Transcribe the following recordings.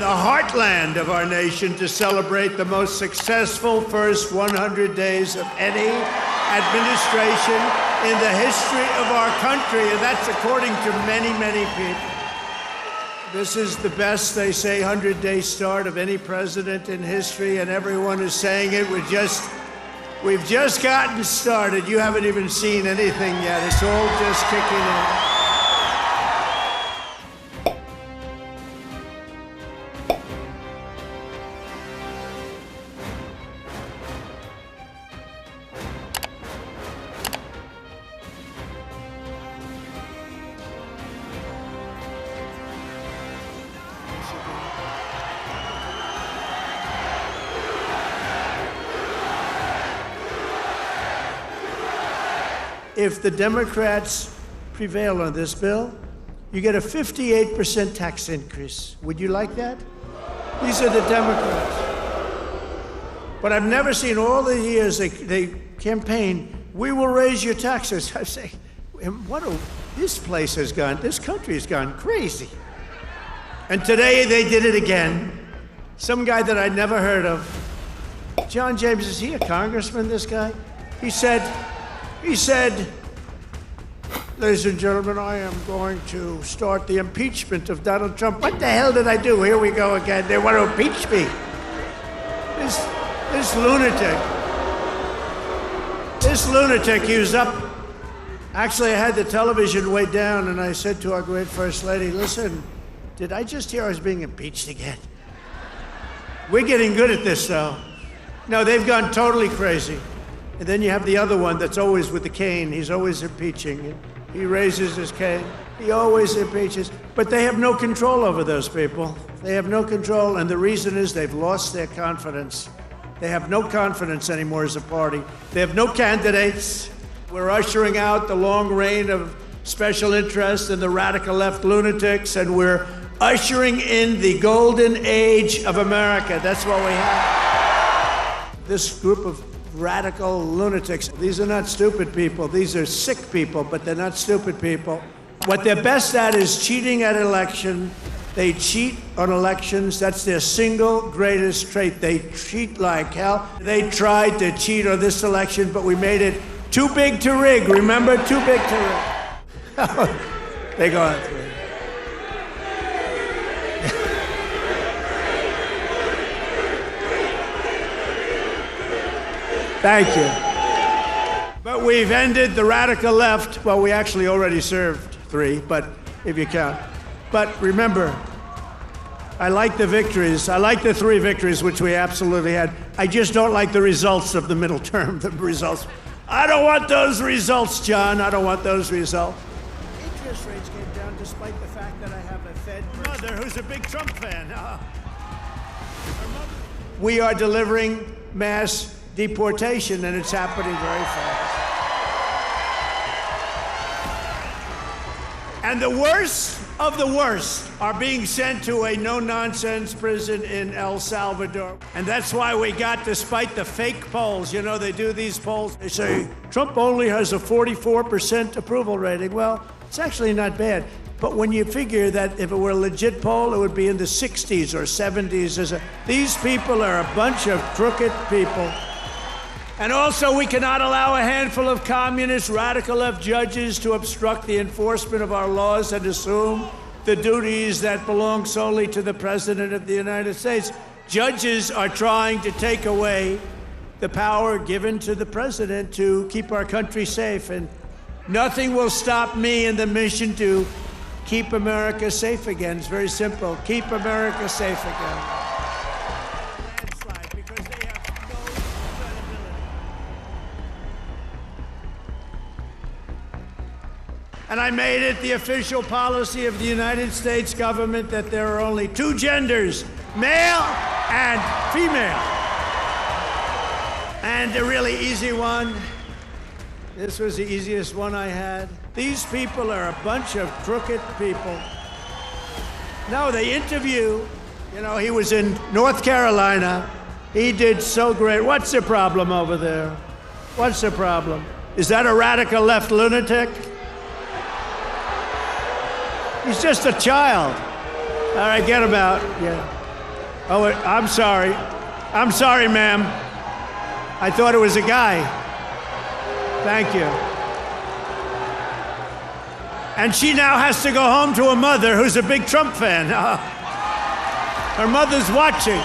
the heartland of our nation to celebrate the most successful first 100 days of any administration in the history of our country, and that's according to many, many people. This is the best, they say, 100-day start of any president in history, and everyone is saying it. We've just gotten started. You haven't even seen anything yet. It's all just kicking in. If the Democrats prevail on this bill, you get a 58% tax increase. Would you like that? These are the Democrats. But I've never seen all the years they campaign, we will raise your taxes. I say, this place has gone, this country has gone crazy. And today they did it again. Some guy that I'd never heard of. John James, is he a congressman, this guy? He said, ladies and gentlemen, I am going to start the impeachment of Donald Trump. What the hell did I do? Here we go again. They want to impeach me. This lunatic, he was up. Actually, I had the television way down, and I said to our great First Lady, listen, did I just hear I was being impeached again? We're getting good at this, though. No, they've gone totally crazy. And then you have the other one that's always with the cane. He's always impeaching. He raises his cane. He always impeaches. But they have no control over those people. They have no control, and the reason is they've lost their confidence. They have no confidence anymore as a party. They have no candidates. We're ushering out the long reign of special interests and the radical left lunatics, and we're ushering in the golden age of America. That's what we have. This group of radical lunatics. These are not stupid people. These are sick people, but they're not stupid people. What they're best at is cheating at election. They cheat on elections. That's their single greatest trait. They cheat like hell. They tried to cheat on this election, but we made it too big to rig. Remember? Too big to rig. They go on through. Thank you. But we've ended the radical left. Well, we actually already served 3, but if you count. But remember, I like the victories. I like the 3 victories, which we absolutely had. I just don't like the results of the middle term, the results. I don't want those results, John. I don't want those results. Interest rates came down despite the fact that I have a Fed mother who's a big Trump fan. We are delivering mass deportation, and it's happening very fast. And the worst of the worst are being sent to a no-nonsense prison in El Salvador. And that's why we got, despite the fake polls, you know, they do these polls, they say, Trump only has a 44% approval rating. Well, it's actually not bad. But when you figure that if it were a legit poll, it would be in the 60s or 70s. These people are a bunch of crooked people. And also, we cannot allow a handful of communist radical left judges to obstruct the enforcement of our laws and assume the duties that belong solely to the President of the United States. Judges are trying to take away the power given to the President to keep our country safe. And nothing will stop me in the mission to keep America safe again. It's very simple. Keep America safe again. And I made it the official policy of the United States government that there are only 2 genders, male and female. And a really easy one, this was the easiest one I had. These people are a bunch of crooked people. No, they interview, you know, he was in North Carolina. He did so great. What's the problem over there? What's the problem? Is that a radical left lunatic? He's just a child. All right, get him out. Yeah. Oh, I'm sorry. I'm sorry, ma'am. I thought it was a guy. Thank you. And she now has to go home to a mother who's a big Trump fan. Her mother's watching.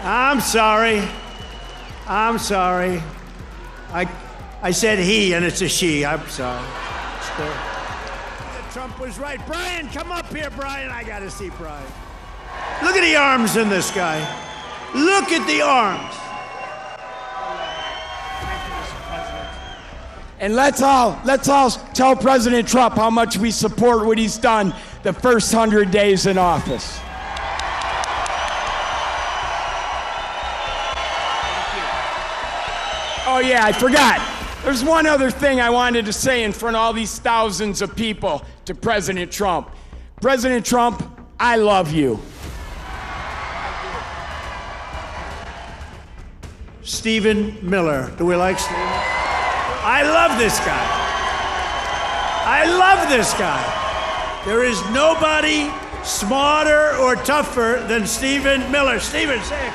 I'm sorry. I'm sorry. I said he, and it's a she. I'm sorry. Trump was right. Brian, come up here, Brian. I got to see Brian. Look at the arms in this guy. Look at the arms. And let's all tell President Trump how much we support what he's done the first 100 days in office. Oh yeah, I forgot. There's one other thing I wanted to say in front of all these thousands of people to President Trump. President Trump, I love you. Stephen Miller. Do we like Stephen? I love this guy. I love this guy. There is nobody smarter or tougher than Stephen Miller. Stephen, say it.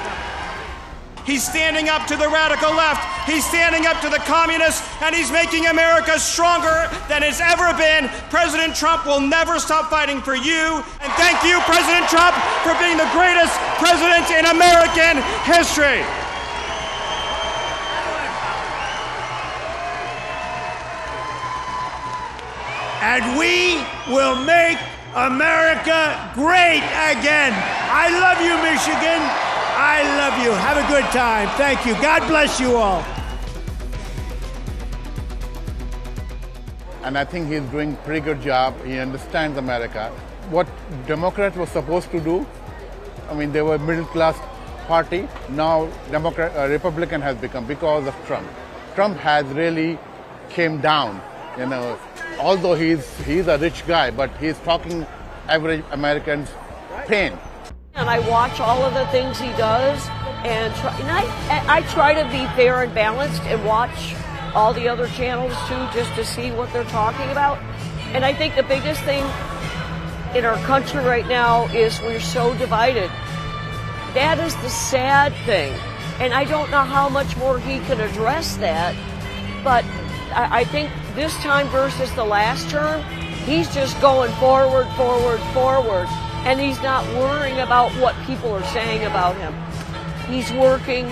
He's standing up to the radical left. He's standing up to the communists, and he's making America stronger than it's ever been. President Trump will never stop fighting for you. And thank you, President Trump, for being the greatest president in American history. And we will make America great again. I love you, Michigan. I love you. Have a good time. Thank you. God bless you all. And I think he's doing a pretty good job. He understands America. What Democrats were supposed to do, I mean, they were a middle-class party. Now Republican has become because of Trump. Trump has really came down, you know. Although he's a rich guy, but he's talking average Americans' pain. And I watch all of the things he does, and I try to be fair and balanced and watch all the other channels too, just to see what they're talking about. And I think the biggest thing in our country right now is we're so divided. That is the sad thing. And I don't know how much more he can address that, but I think this time versus the last term, he's just going forward, forward, forward. And he's not worrying about what people are saying about him. He's working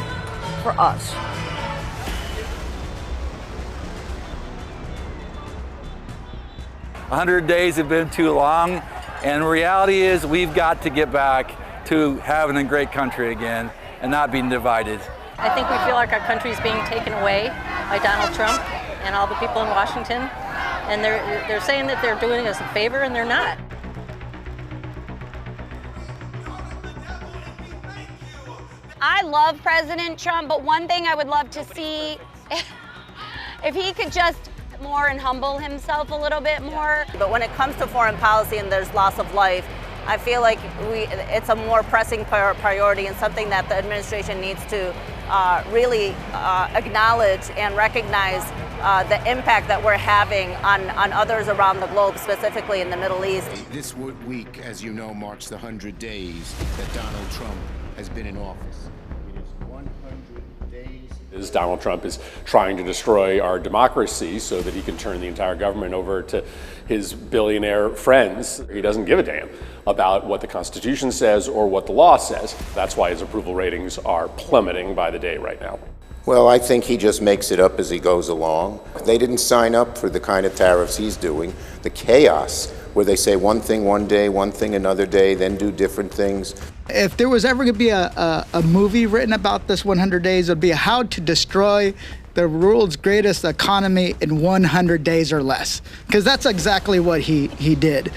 for us. "100 days have been too long, and the reality is we've got to get back to having a great country again and not being divided." I think we feel like our country is being taken away by Donald Trump and all the people in Washington, and they're saying that they're doing us a favor, and they're not. I love President Trump, but one thing I would love to see, if he could just more and humble himself a little bit more. But when it comes to foreign policy and there's loss of life, I feel like it's a more pressing priority and something that the administration needs to really acknowledge and recognize the impact that we're having on others around the globe, specifically in the Middle East. This week, as you know, marks the 100 days that Donald Trump has been in office. It is 100 days. Donald Trump is trying to destroy our democracy so that he can turn the entire government over to his billionaire friends. He doesn't give a damn about what the Constitution says or what the law says. That's why his approval ratings are plummeting by the day right now. Well, I think he just makes it up as he goes along. They didn't sign up for the kind of tariffs he's doing, the chaos, where they say one thing one day, one thing another day, then do different things. If there was ever going to be a movie written about this 100 days, it would be how to destroy the world's greatest economy in 100 days or less. Because that's exactly what he did.